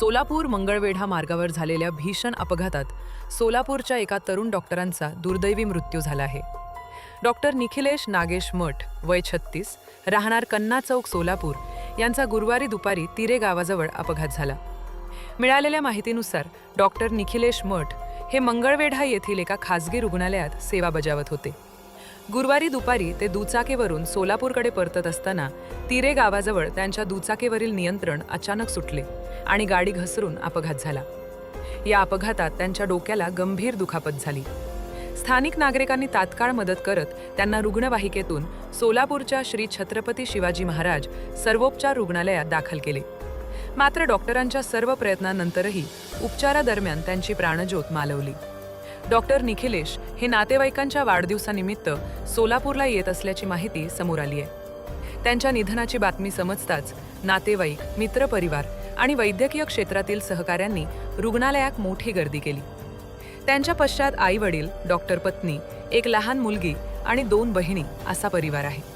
सोलापूर मंगळवेढा मार्गावर झालेल्या भीषण अपघातात सोलापूरच्या एका तरुण डॉक्टरांचा दुर्दैवी मृत्यू झाला आहे. डॉक्टर निखिलेश नागेश मठ, वय 36, राहणार कन्ना चौक, सोलापूर यांचा गुरुवारी दुपारी तिरे गावाजवळ अपघात झाला. मिळालेल्या माहितीनुसार डॉक्टर निखिलेश मठ हे मंगळवेढा येथील एका खासगी रुग्णालयात सेवा बजावत होते. गुरुवारी दुपारी ते दुचाकीवरून सोलापूरकडे परतत असताना तिरे गावाजवळ त्यांच्या दुचाकीवरील नियंत्रण अचानक सुटले आणि गाडी घसरून अपघात झाला. या अपघातात त्यांच्या डोक्याला गंभीर दुखापत झाली. स्थानिक नागरिकांनी तात्काळ मदत करत त्यांना रुग्णवाहिकेतून सोलापूरच्या श्री छत्रपती शिवाजी महाराज सर्वोपचार रुग्णालयात दाखल केले. मात्र डॉक्टरांच्या सर्व प्रयत्नांनंतरही उपचारादरम्यान त्यांची प्राणज्योत मालवली. डॉक्टर निखिलेश हे नातेवाईकांच्या वाढदिवसानिमित्त सोलापूरला येत असल्याची माहिती समोर आली आहे. त्यांच्या निधनाची बातमी समजताच नातेवाईक, मित्रपरिवार आणि वैद्यकीय क्षेत्रातील सहकाऱ्यांनी रुग्णालयात मोठी गर्दी केली. त्यांच्या पश्चात आई-वडील, डॉक्टर पत्नी, एक लहान मुलगी आणि 2 बहिणी असा परिवार आहे.